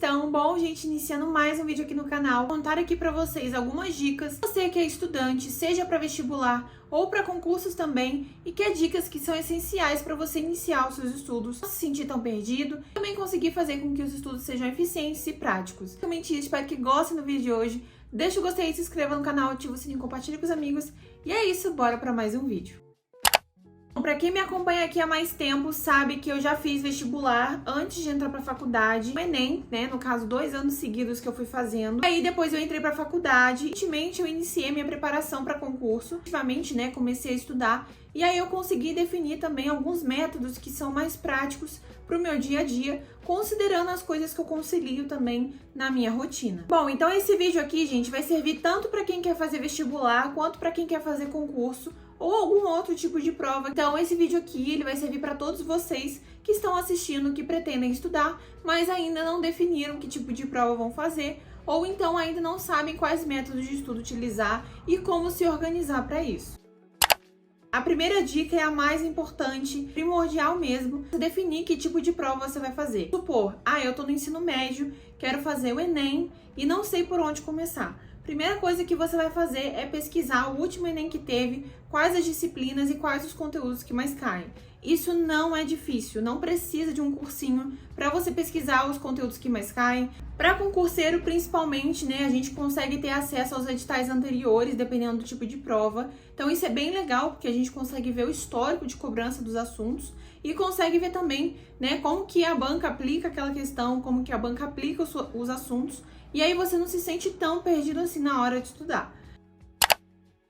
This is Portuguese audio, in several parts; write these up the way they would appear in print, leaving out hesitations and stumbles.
estão? Bom, gente, iniciando mais um vídeo aqui no canal, vou contar aqui pra vocês algumas dicas. Você que é estudante, seja para vestibular ou para concursos também, e quer dicas que são essenciais para você iniciar os seus estudos, não se sentir tão perdido, e também conseguir fazer com que os estudos sejam eficientes e práticos. Realmente espero que gostem do vídeo de hoje. Deixa o gostei, se inscreva no canal, ativa o sininho, compartilhe com os amigos. E é isso, bora para mais um vídeo. Para quem me acompanha aqui há mais tempo, sabe que eu já fiz vestibular antes de entrar para faculdade, o Enem, né, no caso 2 anos seguidos que eu fui fazendo. Aí depois eu entrei para faculdade, recentemente eu iniciei minha preparação para concurso, ativamente, né, comecei a estudar, e aí eu consegui definir também alguns métodos que são mais práticos para o meu dia a dia, considerando as coisas que eu concilio também na minha rotina. Bom, então esse vídeo aqui, gente, vai servir tanto para quem quer fazer vestibular, quanto para quem quer fazer concurso, ou algum outro tipo de prova. Então esse vídeo aqui ele vai servir para todos vocês que estão assistindo, que pretendem estudar, mas ainda não definiram que tipo de prova vão fazer, ou então ainda não sabem quais métodos de estudo utilizar e como se organizar para isso. A primeira dica é a mais importante, primordial mesmo, definir que tipo de prova você vai fazer. Supor, eu tô no ensino médio, quero fazer o Enem e não sei por onde começar. Primeira coisa que você vai fazer é pesquisar o último Enem que teve, quais as disciplinas e quais os conteúdos que mais caem. Isso não é difícil, não precisa de um cursinho para você pesquisar os conteúdos que mais caem. Para concurseiro, principalmente, né, a gente consegue ter acesso aos editais anteriores, dependendo do tipo de prova. Então isso é bem legal, porque a gente consegue ver o histórico de cobrança dos assuntos e consegue ver também, né, como que a banca aplica aquela questão, como que a banca aplica os assuntos. E aí você não se sente tão perdido assim na hora de estudar.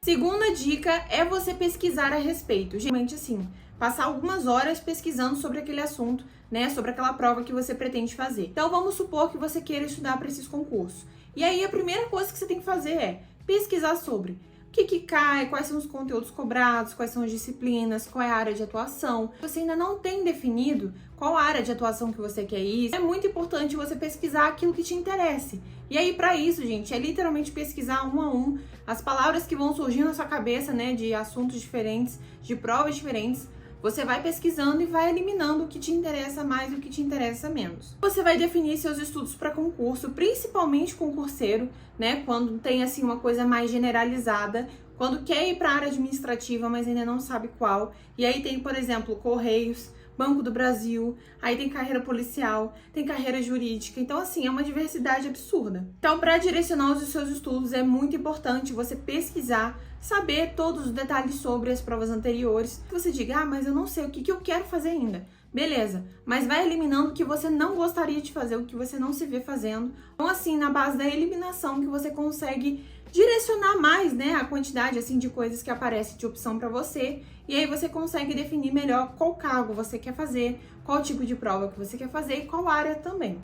Segunda dica é você pesquisar a respeito. Geralmente assim, passar algumas horas pesquisando sobre aquele assunto, né, sobre aquela prova que você pretende fazer. Então vamos supor que você queira estudar para esses concursos. E aí a primeira coisa que você tem que fazer é pesquisar sobre o que cai, quais são os conteúdos cobrados, quais são as disciplinas, qual é a área de atuação. Se você ainda não tem definido qual área de atuação que você quer ir, é muito importante você pesquisar aquilo que te interesse. E aí, para isso, gente, é literalmente pesquisar um a um as palavras que vão surgindo na sua cabeça, né, de assuntos diferentes, de provas diferentes. Você vai pesquisando e vai eliminando o que te interessa mais e o que te interessa menos. Você vai definir seus estudos para concurso, principalmente concurseiro, né? Quando tem assim uma coisa mais generalizada, quando quer ir para a área administrativa, mas ainda não sabe qual. E aí tem, por exemplo, Correios, Banco do Brasil, aí tem carreira policial, tem carreira jurídica. Então, assim, é uma diversidade absurda. Então, para direcionar os seus estudos, é muito importante você pesquisar, saber todos os detalhes sobre as provas anteriores. Que você diga, mas eu não sei o que eu quero fazer ainda. Beleza, mas vai eliminando o que você não gostaria de fazer, o que você não se vê fazendo. Então, assim, na base da eliminação que você consegue direcionar mais, né, a quantidade assim de coisas que aparece de opção para você, e aí você consegue definir melhor qual cargo você quer fazer, qual tipo de prova que você quer fazer e qual área também.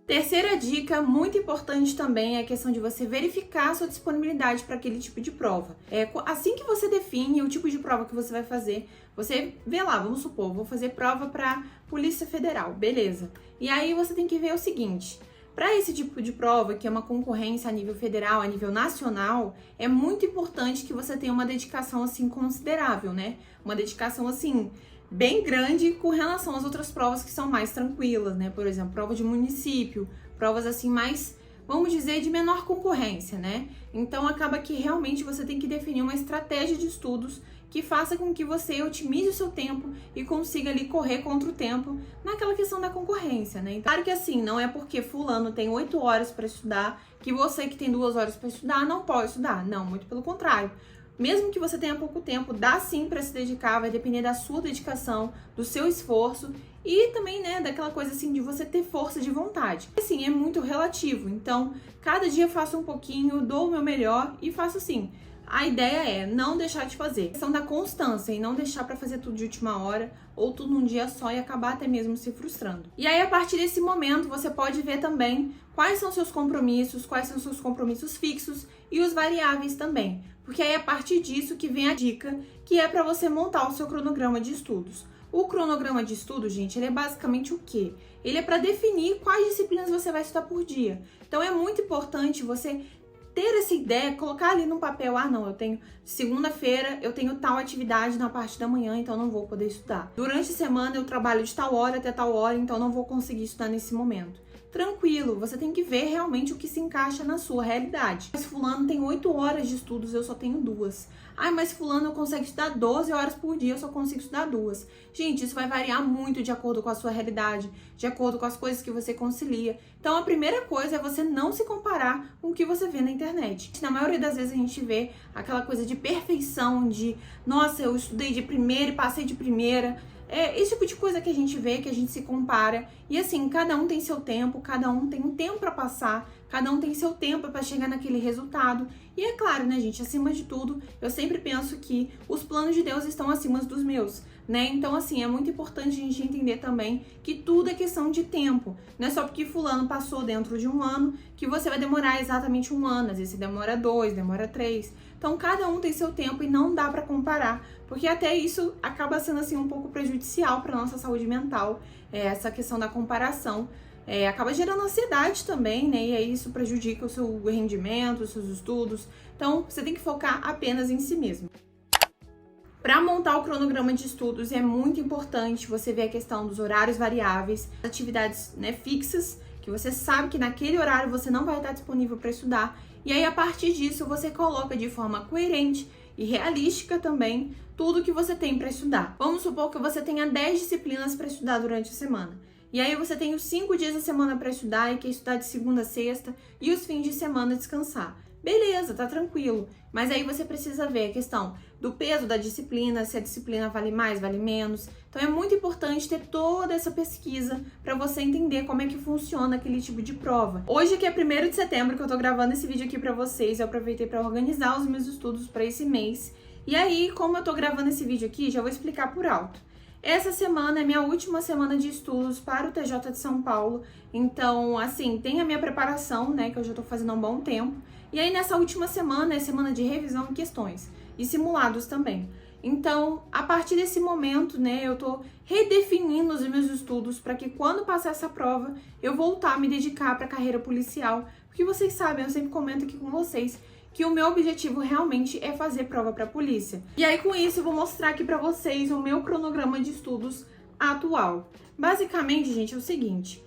Terceira dica, muito importante também, é a questão de você verificar a sua disponibilidade para aquele tipo de prova. Assim que você define o tipo de prova que você vai fazer, você vê lá, vamos supor, vou fazer prova para Polícia Federal, beleza. E aí você tem que ver o seguinte: para esse tipo de prova, que é uma concorrência a nível federal, a nível nacional, é muito importante que você tenha uma dedicação assim considerável, né? Uma dedicação assim bem grande com relação às outras provas que são mais tranquilas, né? Por exemplo, prova de município, provas assim mais, vamos dizer, de menor concorrência, né? Então acaba que realmente você tem que definir uma estratégia de estudos que faça com que você otimize o seu tempo e consiga ali correr contra o tempo naquela questão da concorrência, né? Então, claro que assim, não é porque fulano tem 8 horas para estudar que você que tem 2 horas para estudar não pode estudar. Não, muito pelo contrário. Mesmo que você tenha pouco tempo, dá sim para se dedicar, vai depender da sua dedicação, do seu esforço e também, né, daquela coisa assim de você ter força de vontade. Assim, é muito relativo, então cada dia eu faço um pouquinho, dou o meu melhor e faço assim. A ideia é não deixar de fazer. A questão da constância e não deixar para fazer tudo de última hora ou tudo num dia só e acabar até mesmo se frustrando. E aí, a partir desse momento, você pode ver também quais são seus compromissos, quais são seus compromissos fixos e os variáveis também. Porque aí, a partir disso que vem a dica, que é para você montar o seu cronograma de estudos. O cronograma de estudo, gente, ele é basicamente o quê? Ele é para definir quais disciplinas você vai estudar por dia. Então, é muito importante você ter essa ideia, colocar ali no papel, não, eu tenho segunda-feira, eu tenho tal atividade na parte da manhã, então não vou poder estudar. Durante a semana eu trabalho de tal hora até tal hora, então não vou conseguir estudar nesse momento. tranquilo, você tem que ver realmente o que se encaixa na sua realidade. Mas fulano tem 8 horas de estudos, eu só tenho 2. Ai, mas fulano consegue estudar 12 horas por dia, eu só consigo estudar 2. Gente, isso vai variar muito de acordo com a sua realidade, de acordo com as coisas que você concilia. Então, a primeira coisa é você não se comparar com o que você vê na internet. Na maioria das vezes a gente vê aquela coisa de perfeição, de nossa, eu estudei de primeira e passei de primeira. É esse tipo de coisa que a gente vê, que a gente se compara. E assim, cada um tem seu tempo, cada um tem um tempo para passar, cada um tem seu tempo para chegar naquele resultado. E é claro, né, gente, acima de tudo, eu sempre penso que os planos de Deus estão acima dos meus, né? Então, assim, é muito importante a gente entender também que tudo é questão de tempo. Não é só porque fulano passou dentro de um ano que você vai demorar exatamente um ano. Às vezes você demora 2, demora 3. Então, cada um tem seu tempo e não dá pra comparar, porque até isso acaba sendo, assim, um pouco prejudicial pra nossa saúde mental, essa questão da comparação. Acaba gerando ansiedade também, né? E aí isso prejudica o seu rendimento, os seus estudos. Então, você tem que focar apenas em si mesmo. Para montar o cronograma de estudos, é muito importante você ver a questão dos horários variáveis, atividades, né, fixas, que você sabe que naquele horário você não vai estar disponível para estudar. E aí, a partir disso, você coloca de forma coerente e realística também tudo que você tem para estudar. Vamos supor que você tenha 10 disciplinas para estudar durante a semana. E aí você tem os 5 dias da semana para estudar e quer estudar de segunda a sexta e os fins de semana descansar. Beleza, tá tranquilo. Mas aí você precisa ver a questão do peso da disciplina, se a disciplina vale mais, vale menos. Então é muito importante ter toda essa pesquisa para você entender como é que funciona aquele tipo de prova. Hoje, que é 1º de setembro, que eu tô gravando esse vídeo aqui para vocês, eu aproveitei para organizar os meus estudos para esse mês. E aí, como eu tô gravando esse vídeo aqui, já vou explicar por alto. Essa semana é minha última semana de estudos para o TJ de São Paulo, então, assim, tem a minha preparação, né, que eu já tô fazendo há um bom tempo, e aí nessa última semana é semana de revisão e questões, e simulados também. Então, a partir desse momento, né, eu tô redefinindo os meus estudos para que quando passar essa prova, eu voltar a me dedicar para a carreira policial, porque vocês sabem, eu sempre comento aqui com vocês, que o meu objetivo realmente é fazer prova para polícia. E aí, com isso, eu vou mostrar aqui para vocês o meu cronograma de estudos atual. Basicamente, gente, é o seguinte,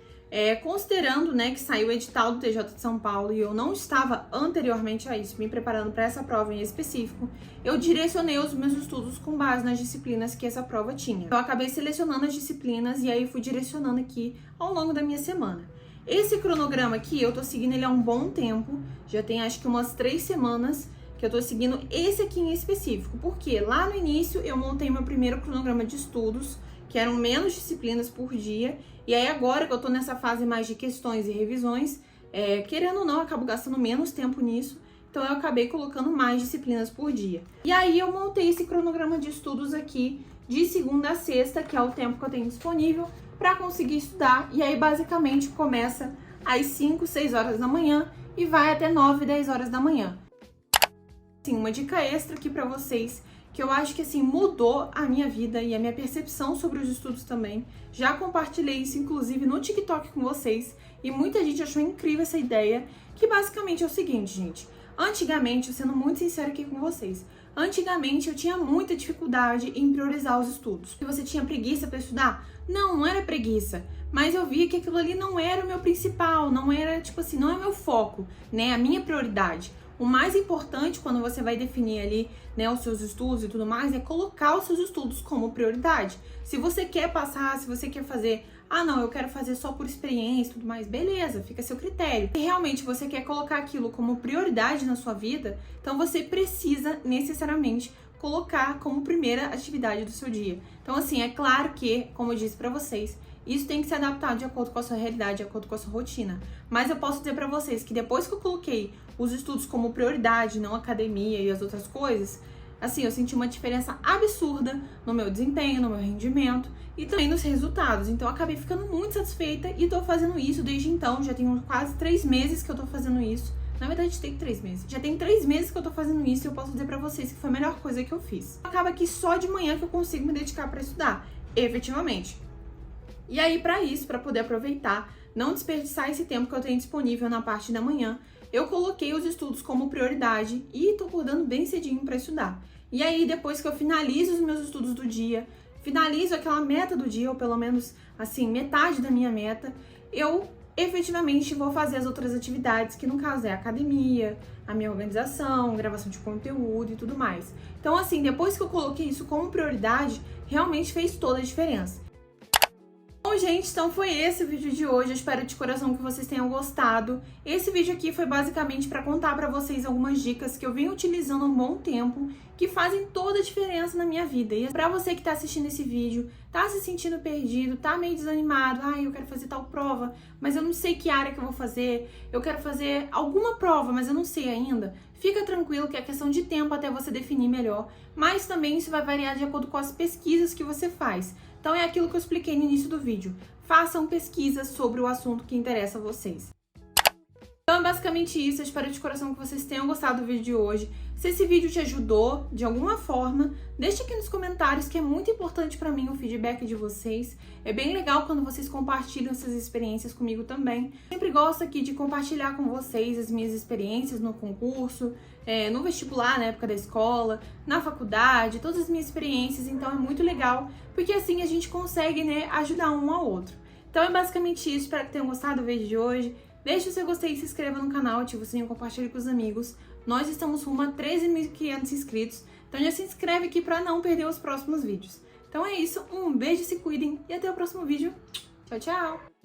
considerando, né, que saiu o edital do TJ de São Paulo e eu não estava anteriormente a isso, me preparando para essa prova em específico, eu direcionei os meus estudos com base nas disciplinas que essa prova tinha. Eu acabei selecionando as disciplinas e aí fui direcionando aqui ao longo da minha semana. Esse cronograma aqui, eu tô seguindo ele há um bom tempo, já tem acho que umas 3 semanas que eu tô seguindo esse aqui em específico, porque lá no início eu montei meu primeiro cronograma de estudos, que eram menos disciplinas por dia, e aí agora que eu tô nessa fase mais de questões e revisões, querendo ou não, eu acabo gastando menos tempo nisso, então eu acabei colocando mais disciplinas por dia. E aí eu montei esse cronograma de estudos aqui de segunda a sexta, que é o tempo que eu tenho disponível para conseguir estudar, e aí basicamente começa às 5, 6 horas da manhã e vai até 9, 10 horas da manhã. Assim, uma dica extra aqui para vocês, que eu acho que assim mudou a minha vida e a minha percepção sobre os estudos também. Já compartilhei isso inclusive no TikTok com vocês e muita gente achou incrível essa ideia, que basicamente é o seguinte, gente. Antigamente, sendo muito sincera aqui com vocês, antigamente eu tinha muita dificuldade em priorizar os estudos. Se você tinha preguiça para estudar, não era preguiça, mas eu via que aquilo ali não era o meu principal, não era, tipo assim, não é o meu foco, né, a minha prioridade. O mais importante quando você vai definir ali, né, os seus estudos e tudo mais, é colocar os seus estudos como prioridade. Se você quer passar, se você quer fazer, não, eu quero fazer só por experiência e tudo mais, beleza, fica a seu critério. Se realmente você quer colocar aquilo como prioridade na sua vida, então você precisa necessariamente colocar como primeira atividade do seu dia. Então, assim, é claro que, como eu disse pra vocês, isso tem que ser adaptado de acordo com a sua realidade, de acordo com a sua rotina. Mas eu posso dizer pra vocês que depois que eu coloquei os estudos como prioridade, não academia e as outras coisas, assim, eu senti uma diferença absurda no meu desempenho, no meu rendimento e também nos resultados. Então, eu acabei ficando muito satisfeita e tô fazendo isso desde então. Já tem quase 3 meses que eu tô fazendo isso. Na verdade, tem 3 meses. Já tem 3 meses que eu tô fazendo isso e eu posso dizer pra vocês que foi a melhor coisa que eu fiz. Acaba que só de manhã que eu consigo me dedicar pra estudar, efetivamente. E aí, pra isso, pra poder aproveitar, não desperdiçar esse tempo que eu tenho disponível na parte da manhã, eu coloquei os estudos como prioridade e tô acordando bem cedinho pra estudar. E aí, depois que eu finalizo os meus estudos do dia, finalizo aquela meta do dia, ou pelo menos, assim, metade da minha meta, eu efetivamente vou fazer as outras atividades, que no caso é a academia, a minha organização, gravação de conteúdo e tudo mais. Então, assim, depois que eu coloquei isso como prioridade, realmente fez toda a diferença. Bom, gente, então foi esse o vídeo de hoje. Eu espero de coração que vocês tenham gostado. Esse vídeo aqui foi basicamente para contar para vocês algumas dicas que eu venho utilizando há um bom tempo, que fazem toda a diferença na minha vida. E para você que está assistindo esse vídeo, tá se sentindo perdido, tá meio desanimado, eu quero fazer tal prova, mas eu não sei que área que eu vou fazer, eu quero fazer alguma prova, mas eu não sei ainda, fica tranquilo que é questão de tempo até você definir melhor, mas também isso vai variar de acordo com as pesquisas que você faz. Então é aquilo que eu expliquei no início do vídeo. Façam pesquisas sobre o assunto que interessa a vocês. Então é basicamente isso, eu espero de coração que vocês tenham gostado do vídeo de hoje. Se esse vídeo te ajudou de alguma forma, deixe aqui nos comentários, que é muito importante pra mim o feedback de vocês. É bem legal quando vocês compartilham essas experiências comigo também. Sempre gosto aqui de compartilhar com vocês as minhas experiências no concurso, no vestibular, na época da escola, na faculdade, todas as minhas experiências, então é muito legal, porque assim a gente consegue, ajudar um ao outro. Então é basicamente isso, espero que tenham gostado do vídeo de hoje. Deixe o seu gostei, se inscreva no canal, ative o sininho e compartilhe com os amigos. Nós estamos rumo a 13.500 inscritos, então já se inscreve aqui para não perder os próximos vídeos. Então é isso, um beijo, se cuidem e até o próximo vídeo. Tchau, tchau!